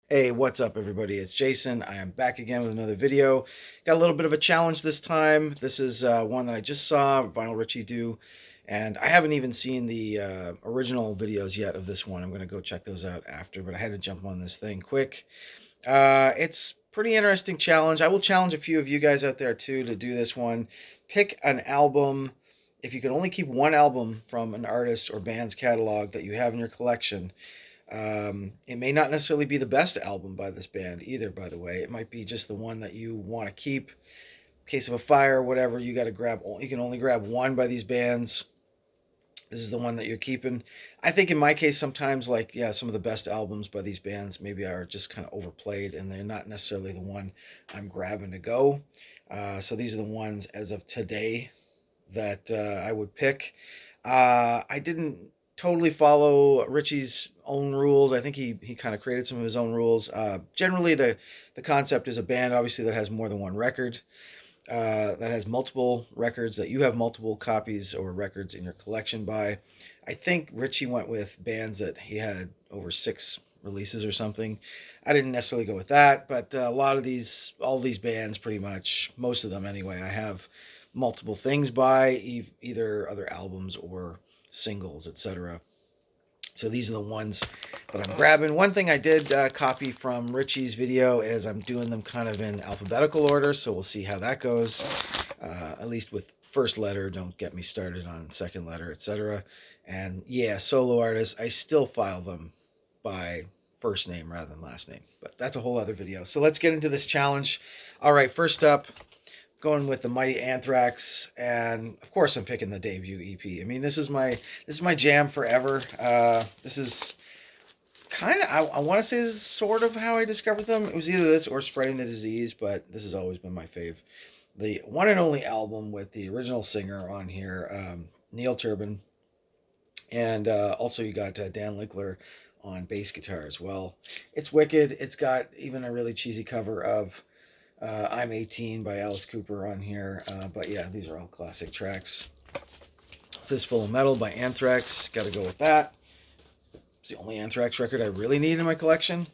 Hey, what's up, everybody? It's Jason. I am back again with another video. Got a little bit of a challenge this time. This is one that I just saw Vinyl Richie do, and I haven't even seen the original videos yet of this one. I'm going to go check those out after, but I had to jump on this thing quick. It's pretty interesting challenge. I will challenge a few of you guys out there too to do this one. Pick an album. If you can only keep one album from an artist or band's catalog that you have in your collection, it may not necessarily be the best album by this band either, by the way. It might be just the one that you want to keep. In case of a fire or whatever, you got to grab, you can only grab one by these bands. This is the one that you're keeping. I think in my case, sometimes, like, yeah, some of the best albums by these bands maybe are just kind of overplayed and they're not necessarily the one I'm grabbing to go. So these are the ones as of today that I would pick. I didn't totally follow Richie's own rules. I think he kind of created some of his own rules. Generally, the concept is a band, obviously, that has more than one record, that has multiple records, that you have multiple copies or records in your collection by. I think Richie went with bands that he had over 6 releases or something. I didn't necessarily go with that, but a lot of these, all these bands, pretty much, most of them anyway, I have multiple things by, either other albums or singles, etc. So these are the ones that I'm grabbing. One thing I did copy from Richie's video is I'm doing them kind of in alphabetical order, so we'll see how that goes. At least with first letter, don't get me started on second letter, etc. And yeah, solo artists, I still file them by first name rather than last name, but that's a whole other video. So let's get into this challenge. All right, first up, going with the Mighty Anthrax, and of course I'm picking the debut EP. I mean, this is my jam forever. This is kind of, I want to say, this is sort of how I discovered them. It was either this or Spreading the Disease, but this has always been my fave. The one and only album with the original singer on here, Neil Turbin, and also you got Dan Linkler on bass guitar as well. It's wicked. It's got even a really cheesy cover of I'm 18 by Alice Cooper on here. But yeah, these are all classic tracks. Fistful of Metal by Anthrax. Got to go with that. It's the only Anthrax record I really need in my collection.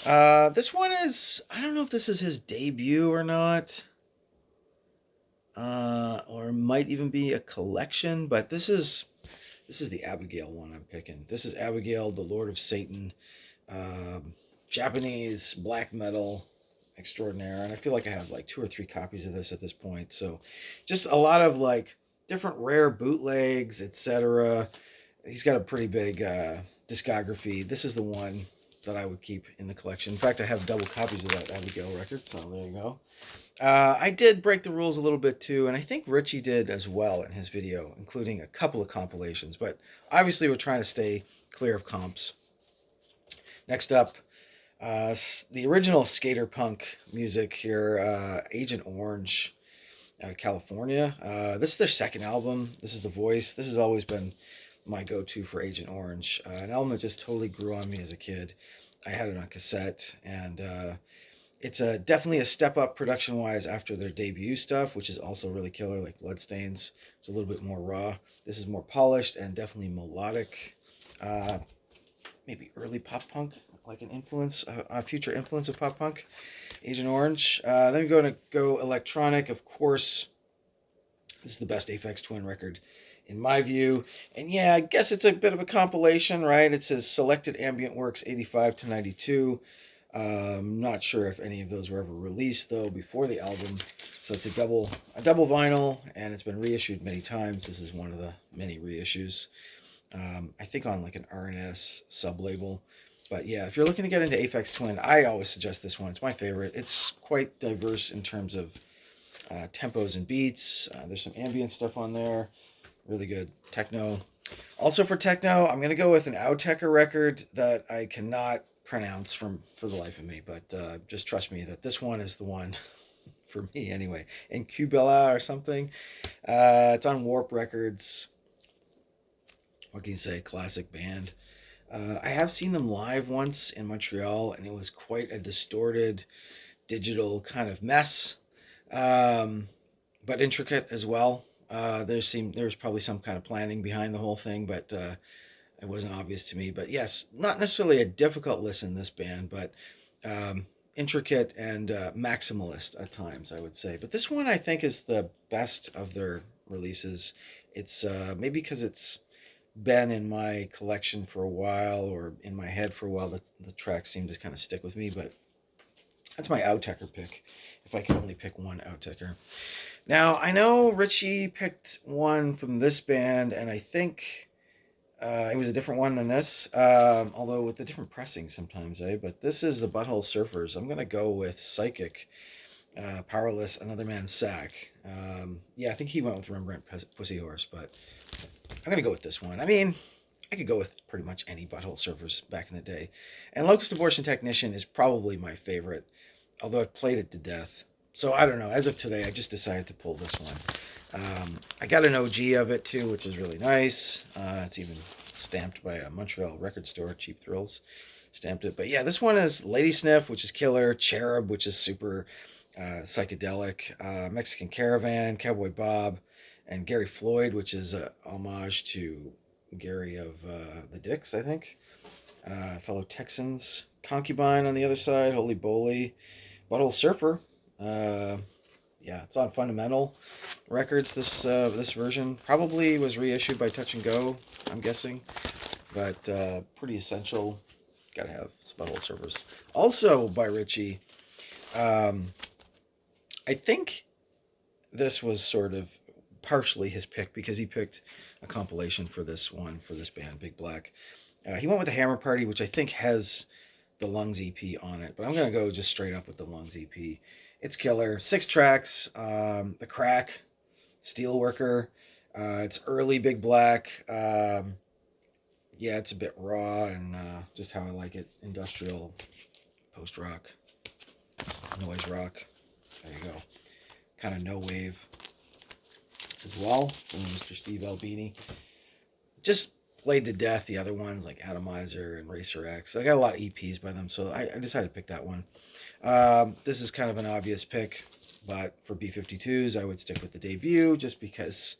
This one is, I don't know if this is his debut or not. Or it might even be a collection, but this is the Abigail one I'm picking. This is Abigail, the Lord of Satan, Japanese black metal extraordinaire, and I feel like I have like 2 or 3 copies of this at this point. So, just a lot of like different rare bootlegs, etc. He's got a pretty big discography. This is the one that I would keep in the collection. In fact, I have double copies of that Abigail record, so there you go. I did break the rules a little bit too, and I think Richie did as well in his video, including a couple of compilations. But obviously, we're trying to stay clear of comps. Next up, the original skater punk music here, Agent Orange out of California. This is their second album. This is The Voice. This has always been my go-to for Agent Orange. An album that just totally grew on me as a kid. I had it on cassette, and it's definitely a step up production wise after their debut stuff, which is also really killer, like Bloodstains. It's a little bit more raw. This is more polished and definitely melodic. Uh, Maybe early pop punk, like an influence, a future influence of pop punk. Agent Orange. Then we're going to go electronic, of course. This is the best Aphex Twin record in my view. And yeah, I guess it's a bit of a compilation, right? It says Selected Ambient Works 85 to 92. Not sure if any of those were ever released though before the album. So it's a double vinyl, and it's been reissued many times. This is one of the many reissues. I think on like an R&S sub label. But yeah, if you're looking to get into Aphex Twin, I always suggest this one. It's my favorite. It's quite diverse in terms of tempos and beats. There's some ambient stuff on there. Really good techno. Also for techno, I'm gonna go with an Autechre record that I cannot pronounce for the life of me, but just trust me that this one is the one for me anyway. Incubella or something. It's on Warp Records. What can you say? Classic band. I have seen them live once in Montreal, and it was quite a distorted digital kind of mess, um, but intricate as well. There was probably some kind of planning behind the whole thing, but it wasn't obvious to me. But yes, not necessarily a difficult listen, this band, but intricate and maximalist at times, I would say. But this one I think is the best of their releases. It's maybe because it's been in my collection for a while or in my head for a while. The tracks seem to kind of stick with me, but that's my outtaker pick. If I could only pick one outtaker. Now I know Richie picked one from this band, and I think it was a different one than this, although with a different pressing sometimes, eh? But this is the Butthole Surfers. I'm gonna go with Psychic, Powerless, Another Man's Sack. Yeah, I think he went with Rembrandt Pussy Horse, but I'm gonna go with this one. I mean, I could go with pretty much any Butthole Surfers back in the day, and Locust Abortion Technician is probably my favorite, although I've played it to death. So I don't know. As of today, I just decided to pull this one. I got an OG of it too, which is really nice. It's even stamped by a Montreal record store, Cheap Thrills stamped it. But yeah, this one is Lady Sniff, which is killer, Cherub, which is super psychedelic, Mexican Caravan, Cowboy Bob, and Gary Floyd, which is a homage to Gary of the Dicks, I think. Fellow Texans, Concubine on the other side, Holy Boly, Butthole Surfer. Uh, yeah, it's on Fundamental Records. This version probably was reissued by Touch and Go, I'm guessing, but pretty essential. Gotta have Butthole Surfers. Also by Richie. Um, I think this was sort of partially his pick because he picked a compilation for this one for this band, Big Black. He went with the Hammer Party, which I think has the Lungs EP on it, but I'm gonna go just straight up with the Lungs EP. It's killer. 6 tracks. The Crack, Steelworker. It's early Big Black. Yeah, it's a bit raw and just how I like it. Industrial, post rock, noise rock. There you go. Kind of no wave as well. So Mr. Steve Albini. Just played to death the other ones like Atomizer and Racer X. I got a lot of EPs by them, so I decided to pick that one. This is kind of an obvious pick, but for B-52s, I would stick with the debut just because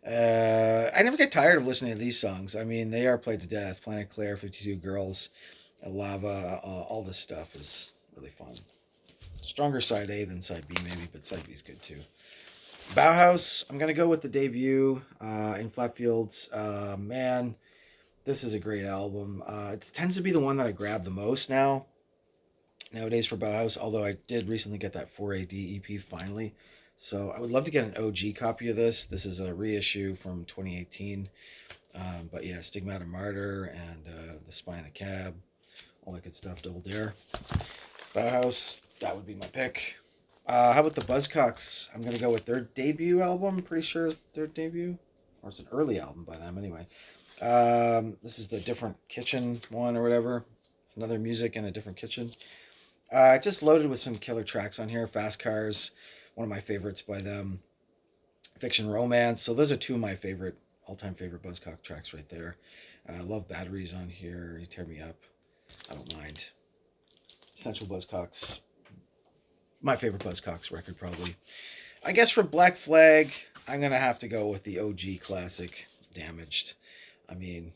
I never get tired of listening to these songs. I mean, they are played to death. Planet Claire, 52 Girls, Lava, all this stuff is really fun. Stronger side A than side B, maybe, but side B is good too. Bauhaus, I'm going to go with the debut in Flatfields. Man, this is a great album. It tends to be the one that I grab the most nowadays for Bauhaus, although I did recently get that 4AD EP finally. So I would love to get an OG copy of this. This is a reissue from 2018. But yeah, Stigmata Martyr and The Spy in the Cab, all that good stuff, Double Dare. Bauhaus, that would be my pick. How about the Buzzcocks? I'm going to go with their debut album. I'm pretty sure it's their debut. Or it's an early album by them anyway. This is the Different Kitchen one or whatever. Another music in a different kitchen. Just loaded with some killer tracks on here. Fast Cars, one of my favorites by them. Fiction Romance. So those are two of my favorite, all-time favorite Buzzcock tracks right there. I love Batteries on here. You Tear Me Up. I don't mind. Essential Buzzcocks. My favorite Buzzcocks record, probably. I guess for Black Flag, I'm going to have to go with the OG classic, Damaged. I mean,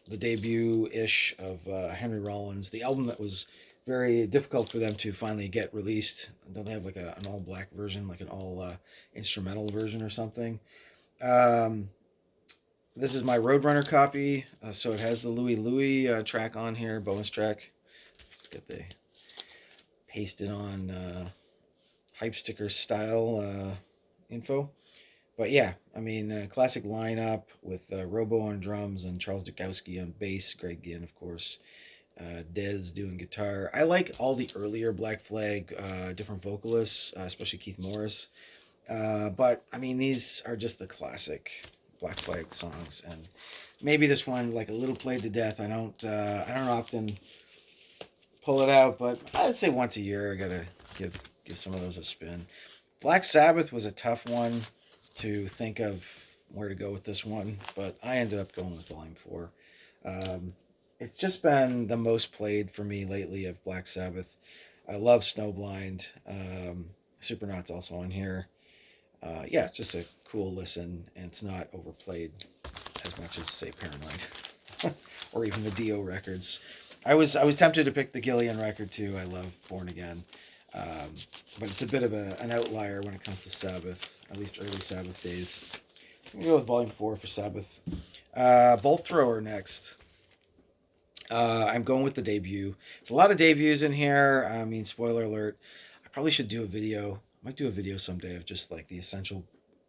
the debut-ish of Henry Rollins, the album that was very difficult for them to finally get released. Don't they have like an all-black version, like an all-instrumental version or something? This is my Roadrunner copy, so it has the Louie Louie track on here, bonus track. Let's get the pasted on hype sticker style info. But yeah, I mean, classic lineup with Robo on drums and Charles Dukowski on bass, Greg Ginn, of course, Dez doing guitar. I like all the earlier Black Flag, different vocalists, especially Keith Morris. But I mean, these are just the classic Black Flag songs, and maybe this one like a little played to death. I don't often pull it out, but I'd say once a year I gotta give some of those a spin. Black Sabbath was a tough one to think of where to go with this one, but I ended up going with Volume 4. It's just been the most played for me lately of Black Sabbath. I love Snowblind. Supernaut's also on here. Yeah, it's just a cool listen, and it's not overplayed as much as, say, Paranoid or even the Dio records. I was tempted to pick the Gillian record too. I love Born Again, um, but it's a bit of an outlier when it comes to Sabbath, at least early Sabbath days. I'm gonna go with Volume 4 for Sabbath. Bolt Thrower next. I'm going with the debut. There's a lot of debuts in here. I mean, spoiler alert. I probably should do a video. I might do a video someday of just like the essential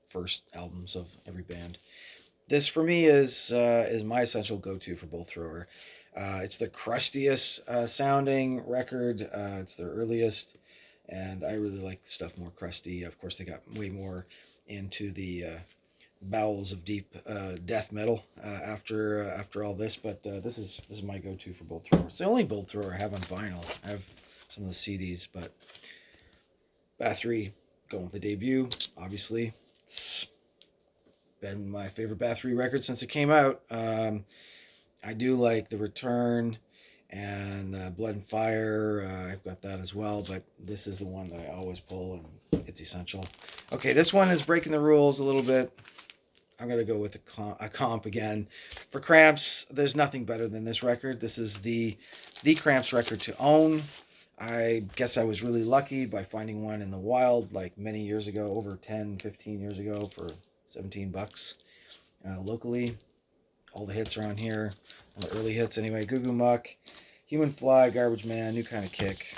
first albums of every band. This for me is my essential go-to for Bolt Thrower. It's the crustiest sounding record. It's their earliest, and I really like the stuff more crusty. Of course, they got way more into the bowels of deep death metal after all this. But this is my go-to for Bolt Thrower. It's the only Bolt Thrower I have on vinyl. I have some of the CDs, but Bathory going with the debut. Obviously, it's been my favorite Bathory record since it came out. I do like The Return and Blood and Fire. I've got that as well, but this is the one that I always pull, and it's essential. Okay, this one is breaking the rules a little bit. I'm going to go with a comp again. For Cramps, there's nothing better than this record. This is the Cramps record to own. I guess I was really lucky by finding one in the wild like many years ago, over 10, 15 years ago for $17 locally. All the hits are on here. All the early hits anyway. Goo Goo Muck, Human Fly, Garbage Man, New Kind of Kick.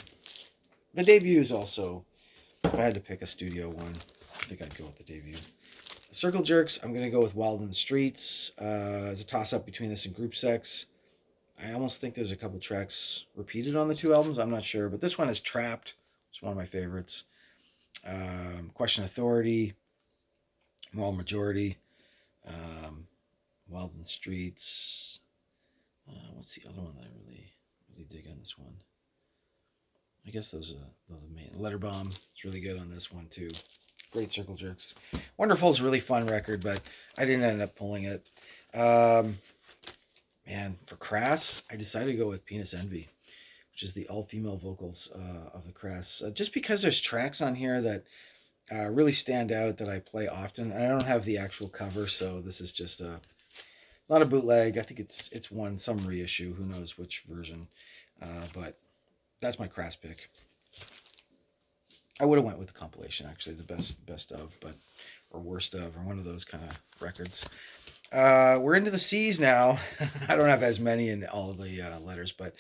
The debuts also. If I had to pick a studio one, I think I'd go with the debut. Circle Jerks, I'm going to go with Wild in the Streets. As a toss-up between this and Group Sex. I almost think there's a couple tracks repeated on the two albums. I'm not sure. But this one is Trapped. It's one of my favorites. Question Authority. Moral Majority. Wild in the Streets. What's the other one that I really dig on this one? I guess those are the main. Letter Bomb. It's really good on this one too. Great Circle Jerks. Wonderful is a really fun record, but I didn't end up pulling it. Man, for Crass, I decided to go with Penis Envy, which is the all-female vocals of the Crass. Just because there's tracks on here that really stand out that I play often. I don't have the actual cover, so this is just not a bootleg. I think it's some reissue. Who knows which version? But that's my Crass pick. I would have went with the compilation, actually, the best of, but or worst of, or one of those kind of records. We're into the C's now. I don't have as many in all of the letters, but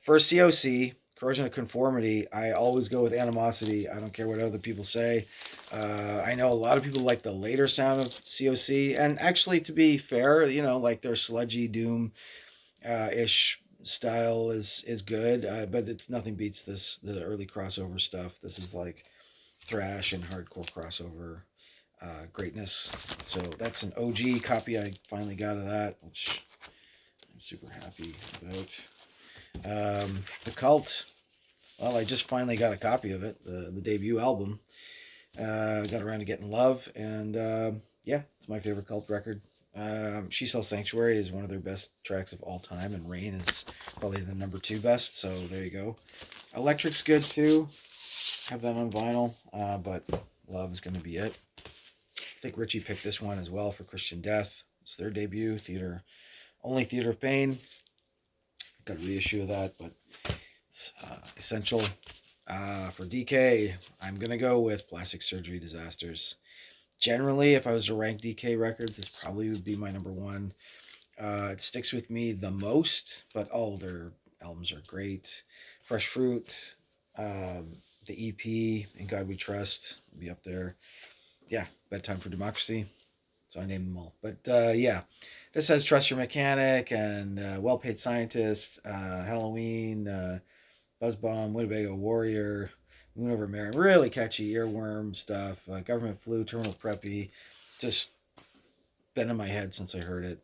for COC, Corrosion of Conformity, I always go with Animosity. I don't care what other people say. I know a lot of people like the later sound of COC, and actually, to be fair, like their sludgy doom ish style is good, but it's nothing beats the early crossover stuff. This is like thrash and hardcore crossover greatness. So that's an OG copy I finally got of that, which I'm super happy about. The Cult, well, I just finally got a copy of it, the debut album. Got around to Getting Love, and yeah, it's my favorite Cult record. She Sells Sanctuary is one of their best tracks of all time, and Rain is probably the number 2 best, so there you go. Electric's good too. Have that on vinyl, but Love is going to be it. I think Richie picked this one as well for Christian Death. It's their debut, only Theater of Pain. Got a reissue of that, but it's essential. For DK, I'm going to go with Plastic Surgery Disasters. Generally, if I was to rank DK records, this probably would be my number 1. It sticks with me the most, but all their albums are great. Fresh Fruit, the EP, In God We Trust will be up there. Yeah, Bedtime for Democracy. So I named them all. But yeah, this has Trust Your Mechanic and Well Paid Scientist, Halloween, Buzz Bomb, Winnebago Warrior, Moon Over Marin. Really catchy earworm stuff. Government Flu, Terminal Preppy. Just been in my head since I heard it.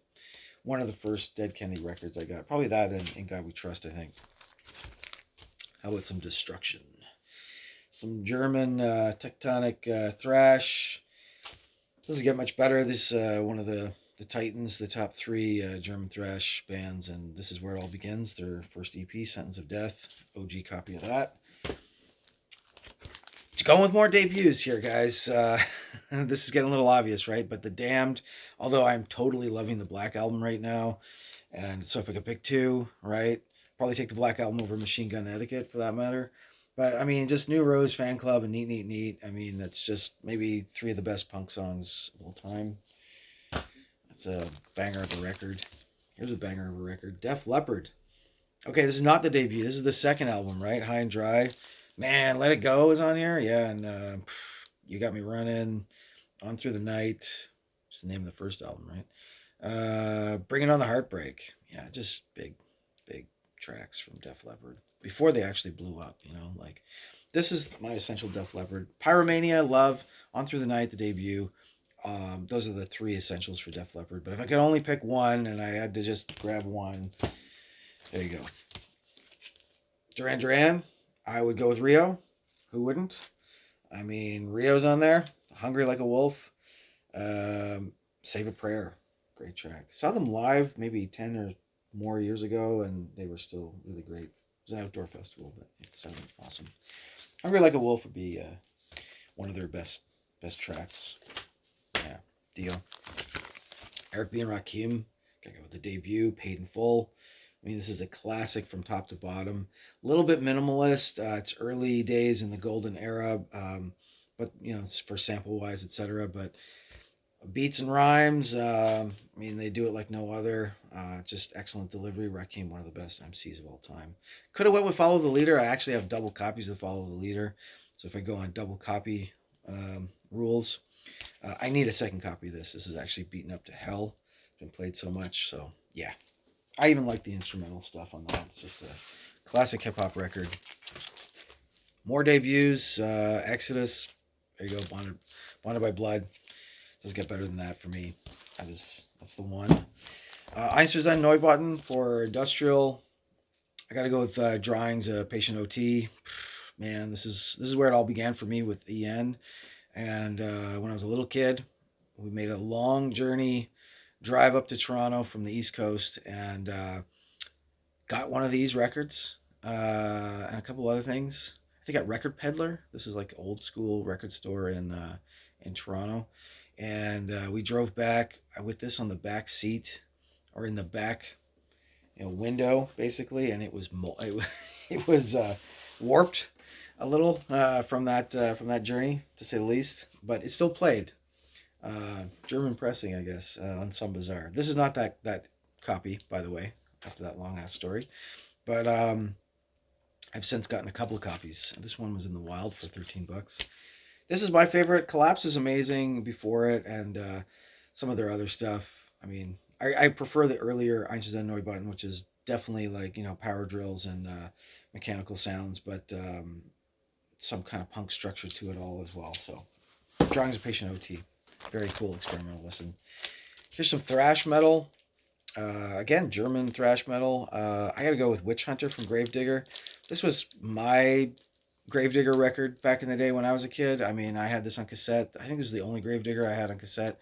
One of the first Dead Kennedy records I got. Probably that and In God We Trust, I think. How about some Destruction? Some German tectonic thrash. Doesn't get much better. This one of the Titans, the top 3 German thrash bands, and this is where it all begins. Their first EP, Sentence of Death. OG copy of that. Going with more debuts here, guys. This is getting a little obvious, right? But The Damned, although I'm totally loving the Black Album right now, and so if I could pick 2, right? Probably take the Black Album over Machine Gun Etiquette for that matter. But I mean, just New Rose, Fan Club, and Neat Neat Neat. I mean, that's just maybe three of the best punk songs of all time. That's a banger of a record. Here's a banger of a record. Def Leppard. Okay, this is not the debut. This is the second album, right? High and Dry. Man, Let It Go is on here. Yeah, and You Got Me Running, On Through the Night. It's the name of the first album, right? Bring It On the Heartbreak. Yeah, just big tracks from Def Leppard before they actually blew up. Like this is my essential Def Leppard. Pyromania, Love, On Through the Night, the debut. Those are the three essentials for Def Leppard. But if I could only pick one, and I had to just grab one, there you go. Duran Duran, I would go with Rio. Who wouldn't? I mean, Rio's on there. Hungry Like a Wolf. Save a Prayer. Great track. Saw them live maybe 10 or more years ago, and they were still really great. It was an outdoor festival, but it sounded awesome. Hungry Like a Wolf would be one of their best tracks. Yeah, deal. Eric B. and Rakim. Gotta go with the debut, Paid in Full. I mean, this is a classic from top to bottom. A little bit minimalist. It's early days in the golden era, but it's for sample wise, etc. But beats and rhymes. I mean, they do it like no other. Just excellent delivery. Rakim, one of the best MCs of all time. Could have went with Follow the Leader. I actually have double copies of Follow the Leader, so if I go on double copy rules, I need a second copy of this. This is actually beaten up to hell. It's been played so much, so yeah. I even like the instrumental stuff on that. It's just a classic hip hop record. More debuts. Exodus. There you go. Bonded by Blood. Doesn't get better than that for me. That's the one. Einstürzende Neubauten for industrial. I got to go with Drawings Patient OT. Man, this is where it all began for me with EN. And when I was a little kid, we made a long journey, drive up to Toronto from the East Coast, and got one of these records and a couple other things. I think at Record Peddler. This is like old school record store in Toronto. And we drove back with this on the back seat or in the back window basically, and it was warped a little from that journey, to say the least, but it still played. German pressing, I guess, on some Bazaar. This is not that copy, by the way, after that long ass story, but I've since gotten a couple of copies. This one was in the wild for $13. This is my favorite. Collapse is amazing before it, and some of their other stuff. I mean, I prefer the earlier Einstürzende Neubauten, which is definitely like power drills and mechanical sounds, but some kind of punk structure to it all as well. So, Drawings of Patient OT, very cool experimental listen. Here's some thrash metal. Again, German thrash metal. I got to go with Witch Hunter from Gravedigger. This was my Gravedigger record back in the day when I was a kid. I mean, I had this on cassette. I think this is the only Gravedigger I had on cassette.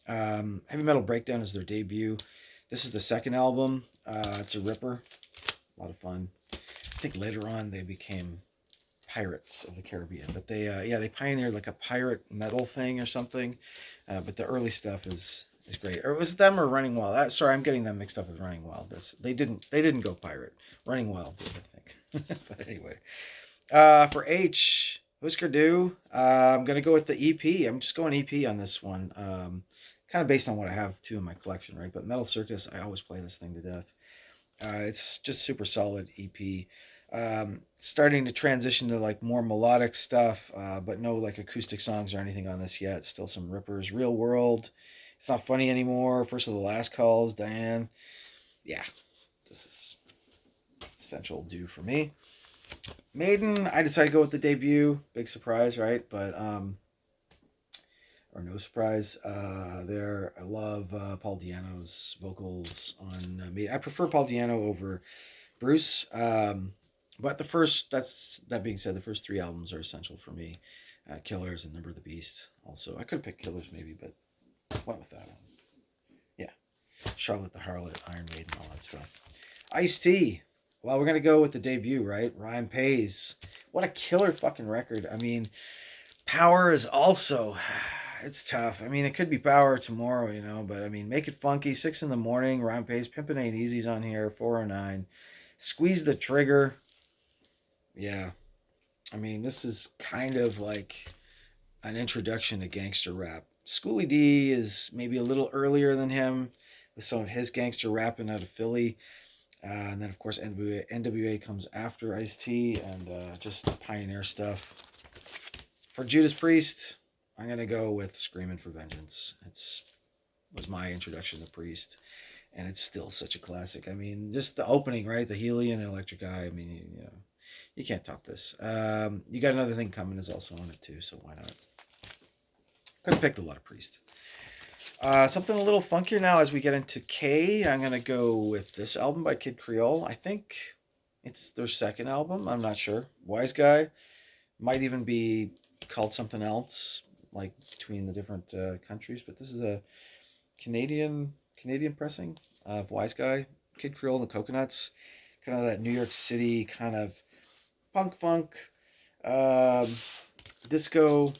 Heavy Metal Breakdown is their debut. This is the second album. It's a ripper. A lot of fun. I think later on they became Pirates of the Caribbean, but they pioneered like a pirate metal thing or something. But the early stuff is great. Or it was them or Running Wild. Sorry, I'm getting them mixed up with Running Wild. They didn't go pirate. Running Wild did, I think. But anyway. For H, Husker Du, I'm going to go with the EP. I'm just going EP on this one. Kind of based on what I have, too, in my collection, right? But Metal Circus, I always play this thing to death. It's just super solid EP. Starting to transition to, like, more melodic stuff, but no, like, acoustic songs or anything on this yet. Still some rippers. Real World, It's Not Funny Anymore, First of the Last Calls, Diane. Yeah, this is essential do for me. Maiden, I decided to go with the debut. Big surprise, right? But or no surprise there. I love Paul Di'Anno's vocals on Maiden. I prefer Paul Di'Anno over Bruce. But that being said, the first three albums are essential for me. Killers and Number of the Beast. Also, I could have picked Killers maybe, but went with that one. Yeah, Charlotte the Harlot, Iron Maiden, all that stuff. Ice-T. Well, we're going to go with the debut, right? Ryan Pays. What a killer fucking record. I mean, Power is also, it's tough. I mean, it could be Power tomorrow, but I mean, Make It Funky, 6 in the Morning, Ryan Pays, Pimpin' Ain't Easy's on here, 409. Squeeze the Trigger. Yeah, I mean, this is kind of like an introduction to gangster rap. Schoolie D is maybe a little earlier than him with some of his gangster rapping out of Philly. And then, of course, NWA comes after Ice T and just pioneer stuff. For Judas Priest, I'm going to go with Screaming for Vengeance. It's was my introduction to Priest, and it's still such a classic. I mean, just the opening, right? The Helion and Electric Eye. I mean, you can't top this. You Got Another Thing Coming is also on it too, so why not? Could have picked a lot of Priest. Something a little funkier now as we get into K. I'm gonna go with this album by Kid Creole. I think it's their second album. I'm not sure. Wise Guy might even be called something else, like between the different countries. But this is a Canadian pressing of Wise Guy, Kid Creole and the Coconuts. Kind of that New York City kind of punk funk, um, disco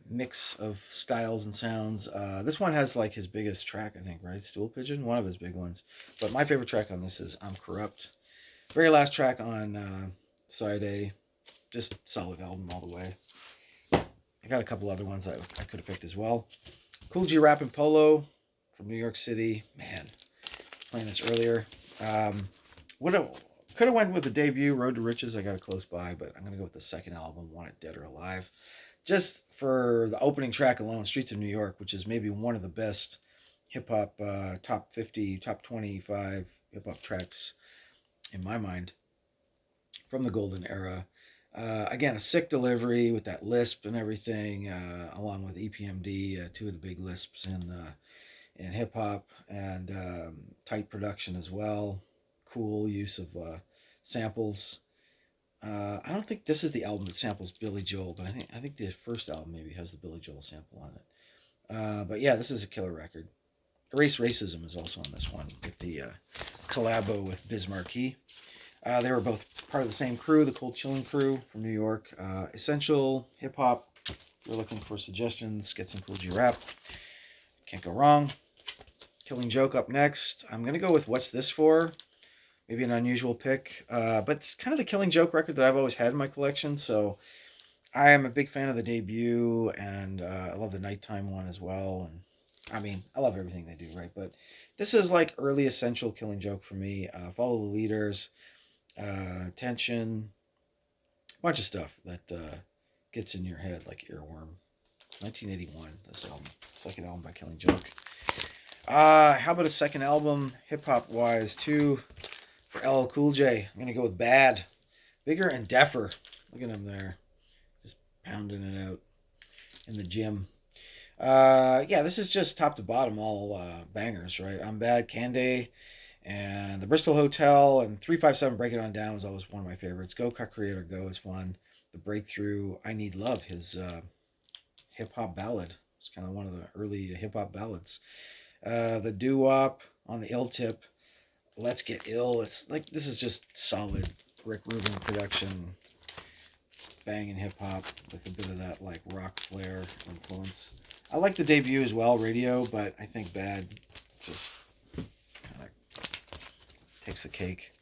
mix of styles and sounds. This one has like his biggest track, I think, right? Stool Pigeon, one of his big ones. But my favorite track on this is I'm Corrupt. Very last track on side A. Just solid album all the way. I got a couple other ones that I could have picked as well. Cool G Rap and Polo from New York City. Man, playing this earlier. Would have could have went with the debut Road to Riches. I got it close by, but I'm gonna go with the second album, Want It Dead or Alive. Just for the opening track alone, Streets of New York, which is maybe one of the best hip hop top 50, top 25 hip hop tracks in my mind from the golden era. Again, a sick delivery with that lisp and everything, along with EPMD, two of the big lisps in hip hop, and tight production as well. Cool use of samples. I don't think this is the album that samples Billy Joel, but I think the first album maybe has the Billy Joel sample on it. But yeah, this is a killer record. Erase Racism is also on this one with the collabo with Biz Markie. They were both part of the same crew, the Cold Chillin' crew from New York. Essential hip hop. We're looking for suggestions. Get some Cool G Rap. Can't go wrong. Killing Joke up next. I'm going to go with What's This For? Maybe an unusual pick. But it's kind of the Killing Joke record that I've always had in my collection. So I am a big fan of the debut, and I love the Nighttime one as well. And I mean, I love everything they do, right? But this is like early Essential Killing Joke for me. Follow the Leaders. Tension, bunch of stuff that gets in your head like Earworm. 1981, this album, second album by Killing Joke. How about a second album, hip hop wise, too, for LL Cool J? I'm gonna go with Bad, Bigger and Deafer. Look at him there, just pounding it out in the gym. Yeah, this is just top to bottom all bangers, right? I'm Bad, Canday, and the Bristol Hotel and 357 Break It On Down was always one of my favorites. Go Cut Creator Go is fun. The Breakthrough, I Need Love, his hip hop ballad. It's kind of one of the early hip hop ballads. The Doo Wop on the Ill Tip. Let's Get Ill. It's like this is just solid Rick Rubin production, banging hip hop with a bit of that like rock flair influence. I like the debut as well, Radio, but I think Bad just kind of takes the cake.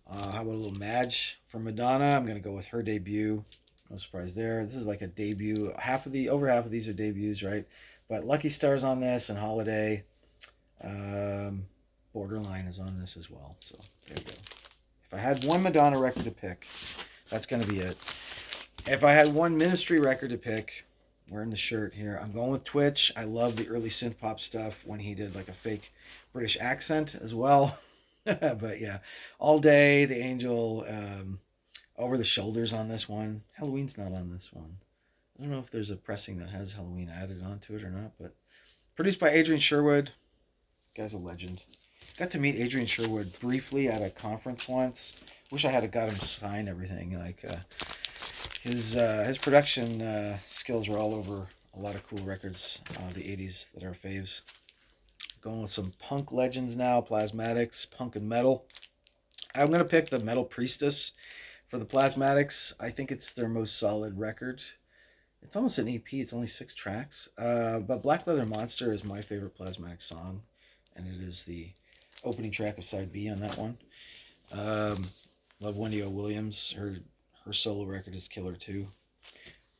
How about a little Madge from Madonna? I'm gonna go with her debut. No surprise there. This is like a debut. Over half of these are debuts, right? But Lucky Star's on this, and Holiday. Borderline is on this as well. So there you go. If I had one Madonna record to pick, that's gonna be it. If I had one Ministry record to pick, wearing the shirt here, I'm going with Twitch. I love the early synth pop stuff when he did like a fake British accent as well. But yeah, All Day, The Angel, Over the Shoulders on this one. Halloween's not on this one. I don't know if there's a pressing that has Halloween added onto it or not, but produced by Adrian Sherwood. Guy's a legend. Got to meet Adrian Sherwood briefly at a conference once. Wish I had got him to sign everything. Like his production skills were all over a lot of cool records of the 80s that are faves. Going with some punk legends now, Plasmatics, punk and metal. I'm going to pick the Metal Priestess for the Plasmatics. I think it's their most solid record. It's almost an EP. It's only 6 tracks. But Black Leather Monster is my favorite Plasmatics song. And it is the opening track of side B on that one. Um, love Wendy O. Williams. Her solo record is killer too.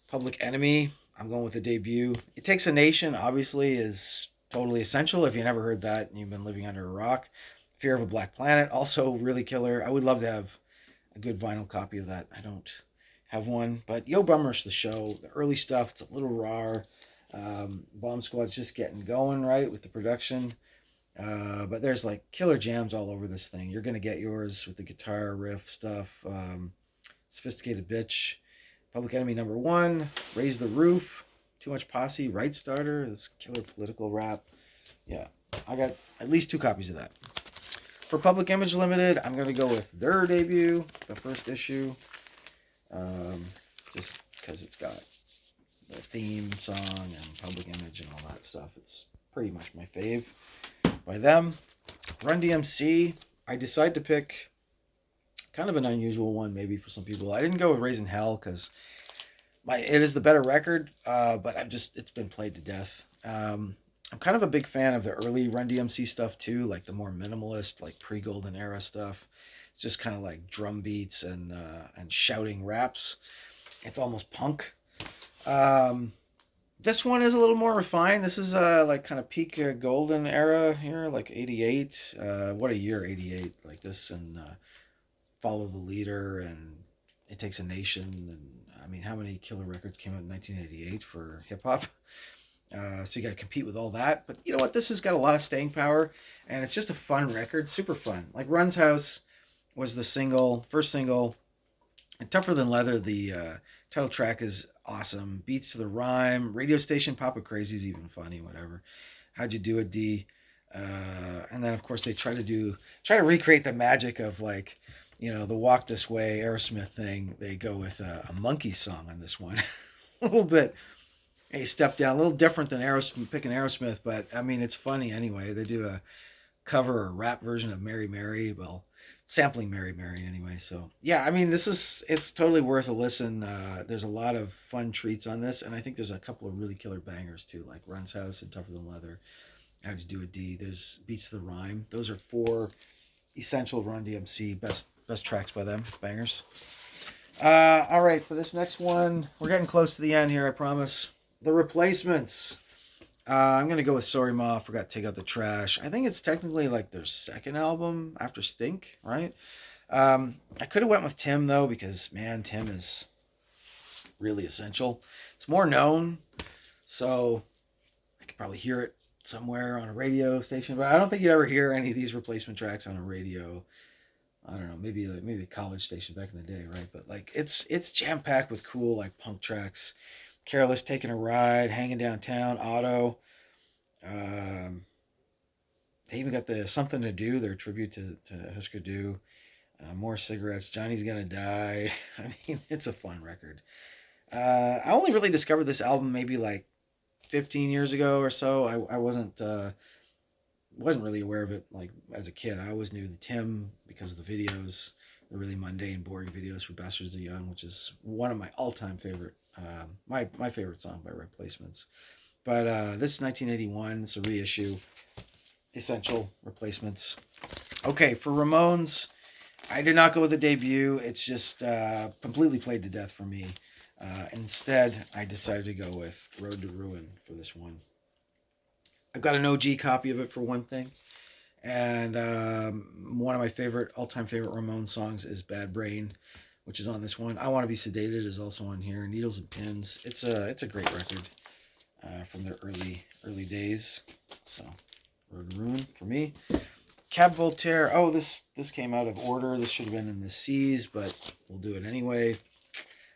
Public Enemy. I'm going with the debut. It Takes a Nation. Obviously, is totally essential. If you never heard that and you've been living under a rock. Fear of a Black Planet. Also really killer. I would love to have a good vinyl copy of that. I don't have one, but Yo Bummers, the show, the early stuff. It's a little raw. Bomb Squad's just getting going right with the production. But there's like killer jams all over this thing. You're gonna get yours with the guitar riff stuff. Sophisticated Bitch, Public Enemy number one, Raise the Roof, Too Much Posse, Right Starter, this killer political rap. Yeah, I got at least 2 copies of that. For Public Image Limited, I'm gonna go with their debut, the first issue, just because it's got the theme song and Public Image and all that stuff. It's pretty much my fave by them. Run DMC, I decided to pick kind of an unusual one maybe for some people. I didn't go with Raising Hell because it is the better record, but it's been played to death. I'm kind of a big fan of the early Run DMC stuff too, like the more minimalist, like pre-Golden Era stuff. It's just kind of like drum beats and shouting raps. It's almost punk. This one is a little more refined. This is like kind of peak Golden Era here, like 88. What a year, 88. Like this and Follow the Leader and It Takes a Nation. And I mean, how many killer records came out in 1988 for hip hop? So you got to compete with all that. But you know what? This has got a lot of staying power, and it's just a fun record, super fun. Like Run's House was the first single. And Tougher Than Leather, the title track is awesome. Beats to the rhyme. Radio Station Papa Crazy is even funny, whatever. How'd You Do It, D? And then, of course, they try to recreate the magic of, like, you know, the Walk This Way Aerosmith thing. They go with a monkey song on this one. A little bit, a step down, a little different than picking Aerosmith, but I mean, it's funny anyway. They do a cover or rap version of Mary Mary, well, sampling Mary Mary anyway. So yeah, I mean, it's totally worth a listen. There's a lot of fun treats on this, and I think there's a couple of really killer bangers too, like Run's House and Tougher Than Leather. How'd You Do It, D? There's Beats to the Rhyme. Those are 4 essential Run DMC best tracks by them, bangers. All right, for this next one, we're getting close to the end here, I promise. The Replacements. I'm going to go with Sorry Ma, Forgot to Take Out the Trash. I think it's technically like their second album after Stink, right? I could have went with Tim, though, because, man, Tim is really essential. It's more known, so I could probably hear it somewhere on a radio station, but I don't think you'd ever hear any of these replacement tracks on a radio. I don't know, maybe a college station back in the day, right? But like it's jam-packed with cool like punk tracks. Careless, Taking a Ride, Hanging Downtown, Auto. They even got the Something to Do, their tribute to Husker Du. More Cigarettes, Johnny's Gonna Die. I mean, it's a fun record. I only really discovered this album maybe like 15 years ago or so. I wasn't really aware of it like as a kid. I always knew the Tim because of the videos, the really mundane, boring videos for Bastards of Young, which is one of my all-time favorite, my favorite song by Replacements. But this is 1981. It's a reissue. Essential Replacements. Okay, for Ramones, I did not go with the debut. It's just completely played to death for me. Instead, I decided to go with Road to Ruin for this one. I've got an OG copy of it for one thing. And one of my all-time favorite Ramones songs is Bad Brain, which is on this one. I Want to Be Sedated is also on here. Needles and Pins. It's a great record from their early days. So, Road to Ruin for me. Cab Voltaire. Oh, this came out of order. This should have been in the C's, but we'll do it anyway.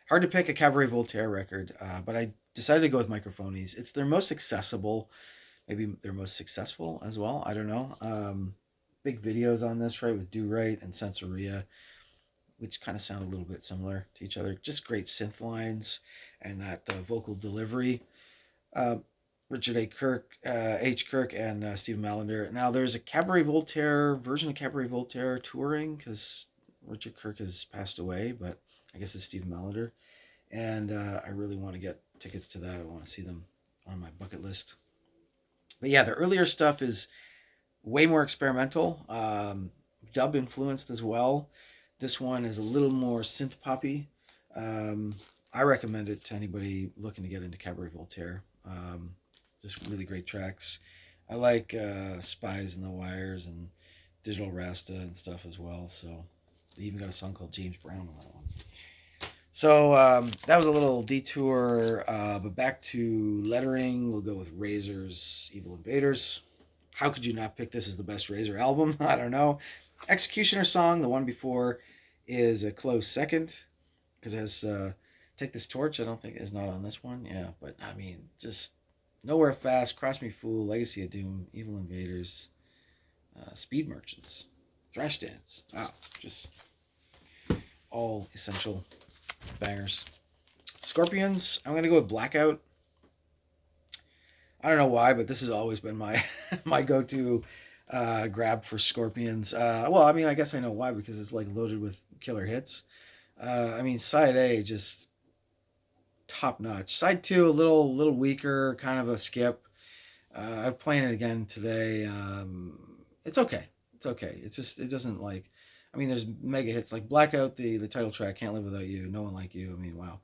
Hard to pick a Cabaret Voltaire record, but I decided to go with Microphonies. It's their most accessible, maybe their most successful as well. I don't know. Big videos on this, right, with Do Right and Sensoria, which kind of sound a little bit similar to each other. Just great synth lines and that vocal delivery. Richard H. Kirk, and Steve Mallender. Now, there's a Cabaret Voltaire version of Cabaret Voltaire touring because Richard Kirk has passed away, but I guess it's Steve Mallender. And I really want to get tickets to that. I want to see them on my bucket list. But yeah, the earlier stuff is Way more experimental, dub influenced as well. This one is a little more synth poppy. Um, I recommend it to anybody looking to get into Cabaret Voltaire. Just really great tracks. I like Spies and the Wires and Digital Rasta and stuff as well. So they even got a song called James Brown on that one. So that was a little detour, but back to lettering. We'll go with Razor's Evil Invaders. How could you not pick this as the best Razor album? I don't know. Executioner Song, the one before, is a close second because it has Take This Torch. I don't think is not on this one. Yeah, but I mean, just Nowhere Fast, Cross Me Fool, Legacy of Doom, Evil Invaders, Speed Merchants, Thrash Dance. Wow, just all essential bangers. Scorpions, I'm gonna go with Blackout. I don't know why, but this has always been my my go-to grab for Scorpions. Well, I mean, I guess I know why, because it's like loaded with killer hits. I mean, side A just top notch. Side two a little weaker, kind of a skip. I'm playing it again today. It's okay. It's okay. It's just it doesn't like. I mean, there's mega hits like Blackout, the title track, Can't Live Without You, No One Like You. I mean, wow.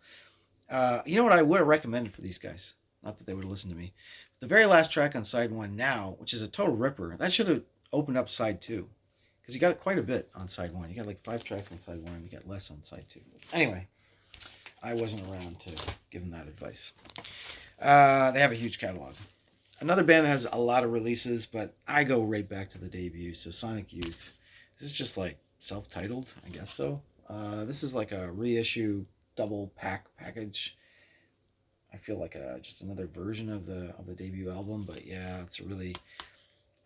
You know what I would have recommended for these guys? Not that they would have listened to me. The very last track on side one now, which is a total ripper, that should have opened up side two. Because you got quite a bit on side one. You got like 5 tracks on side one, and you got less on side two. Anyway, I wasn't around to give them that advice. They have a huge catalog. Another band that has a lot of releases, but I go right back to the debut. So Sonic Youth. This is just like self-titled, I guess so. This is like a reissue double package. I feel like just another version of the debut album, but yeah, it's really.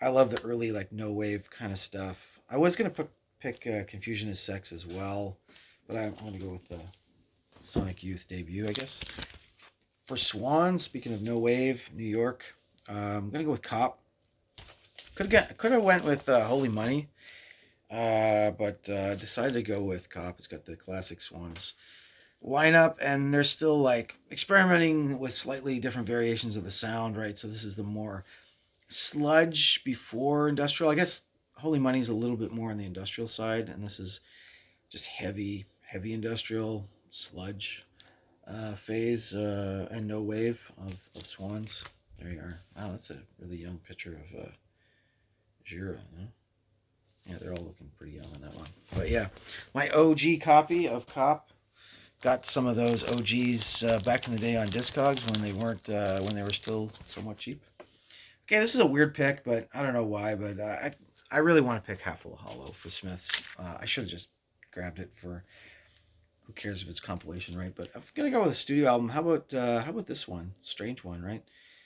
I love the early like no wave kind of stuff. I was gonna pick Confusion is Sex as well, but I'm gonna go with the Sonic Youth debut, I guess. For Swan, speaking of no wave, New York, I'm gonna go with Cop. Could have went with Holy Money, but decided to go with Cop. It's got the classic Swans lineup, and they're still like experimenting with slightly different variations of the sound, right? So this is the more sludge before industrial. I guess Holy Money's a little bit more on the industrial side, and this is just heavy industrial sludge phase and no wave of Swans. There you are. Wow, that's a really young picture of Jura. Huh? Yeah, they're all looking pretty young on that one. But yeah, my OG copy of Cop. Got some of those OGs back in the day on Discogs when they weren't when they were still somewhat cheap. Okay, this is a weird pick, but I don't know why. But I really want to pick Half Full of Hollow for Smiths. I should have just grabbed it for who cares if it's compilation, right? But I'm gonna go with a studio album. How about this one? Strange one, right?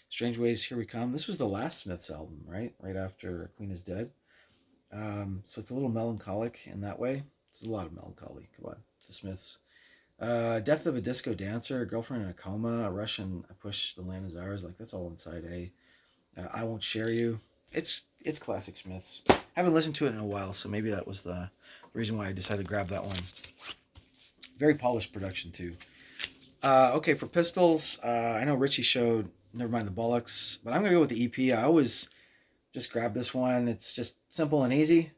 Strange Ways, Here We Come. This was the last Smiths album, right? Right after Queen is Dead. So it's a little melancholic in that way. There's a lot of melancholy. Come on, it's the Smiths. Death of a Disco Dancer, Girlfriend in a Coma, a Russian, I Push, The Land Is Ours. Like that's all inside A. I Won't Share You. It's classic Smiths. Haven't listened to it in a while, so maybe that was the reason why I decided to grab that one. Very polished production too. Okay, for Pistols, I know Richie showed Never Mind the Bollocks, but I'm gonna go with the EP. I always just grab this one. It's just simple and easy.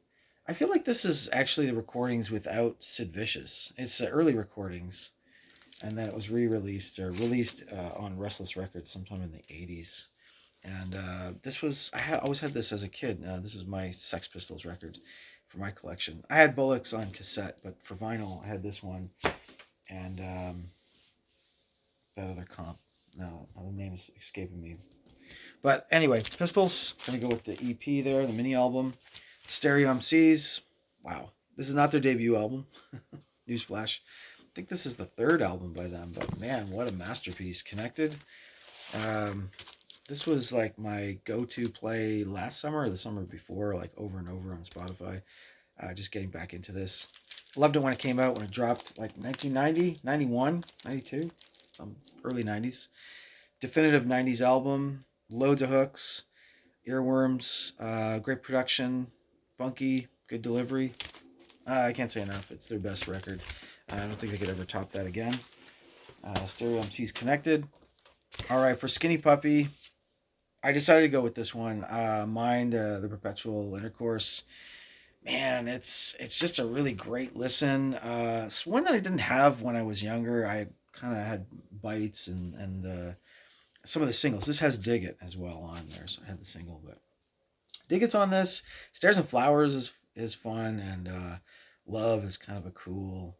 I feel like this is actually the recordings without Sid Vicious. It's early recordings, and then it was re-released or released on Restless Records sometime in the 80s. And this was, always had this as a kid. This was my Sex Pistols record for my collection. I had Bullocks on cassette, but for vinyl, I had this one. And that other comp. No, the name is escaping me. But anyway, Pistols. Gonna go with the EP there, the mini album. Stereo MCs. Wow. This is not their debut album. Newsflash. I think this is the 3rd album by them, but man, what a masterpiece. Connected. This was like my go-to play last summer or the summer before, like over and over on Spotify. Just getting back into this. Loved it when it came out, when it dropped like 1990, 91, 92, early 90s. Definitive 90s album. Loads of hooks. Earworms. Great production. Funky. Good delivery. I can't say enough. It's their best record. I don't think they could ever top that again. Stereo MC's Connected. All right, for Skinny Puppy, I decided to go with this one. Mind the Perpetual Intercourse. Man, it's just a really great listen. It's one that I didn't have when I was younger. I kind of had bites and some of the singles. This has Dig It as well on there, so I had the single, but Dig It's on this. Stairs and Flowers is fun, and Love is kind of a cool,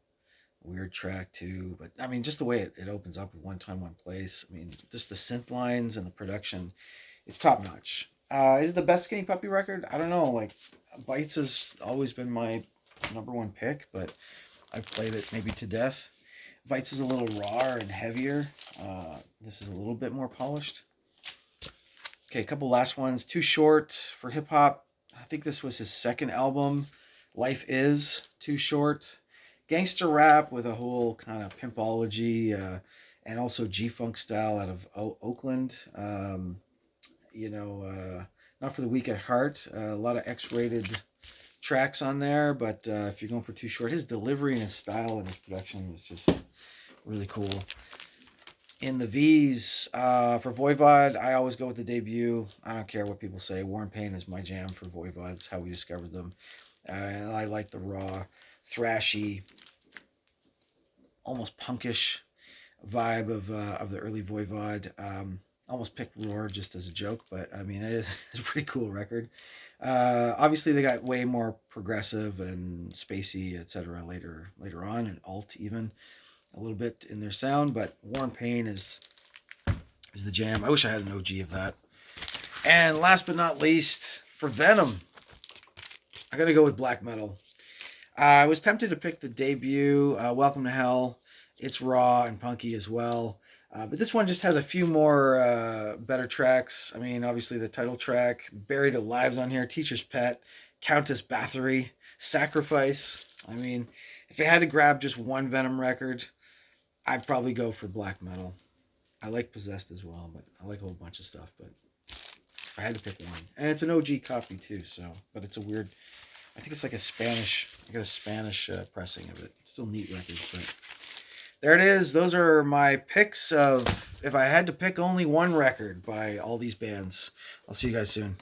weird track too. But I mean, just the way it opens up with One Time, One Place. I mean, just the synth lines and the production, it's top notch. Is it the best Skinny Puppy record? I don't know. Like, Bites has always been my number one pick, but I've played it maybe to death. Bites is a little rawer and heavier. This is a little bit more polished. Okay, a couple last ones. Too Short for hip hop. I think this was his second album. Life Is Too Short. Gangster rap with a whole kind of pimpology and also G-Funk style out of Oakland. Not for the weak at heart. A lot of X-rated tracks on there, but if you're going for Too Short, his delivery and his style and his production was just really cool. In the V's, for Voivod, I always go with the debut. I don't care what people say. War and Pain is my jam for Voivod. That's how we discovered them. And I like the raw, thrashy, almost punkish vibe of the early Voivod. Almost picked Roar just as a joke, but I mean, it's a pretty cool record. Obviously, they got way more progressive and spacey, etc. later on, and alt even a little bit in their sound. But War and Pain is the jam. I wish I had an OG of that. And last but not least, for Venom, I gotta go with black metal. I was tempted to pick the debut, Welcome to Hell. It's raw and punky as well. But this one just has a few more better tracks. I mean, obviously the title track, Buried Alive's on here, Teacher's Pet, Countess Bathory, Sacrifice. I mean, if I had to grab just one Venom record, I'd probably go for black metal. I like Possessed as well, but I like a whole bunch of stuff. But I had to pick one. And it's an OG copy too, so, but it's a weird, I think it's like a Spanish, I got a Spanish pressing of it. Still neat records, but there it is. Those are my picks of if I had to pick only one record by all these bands. I'll see you guys soon.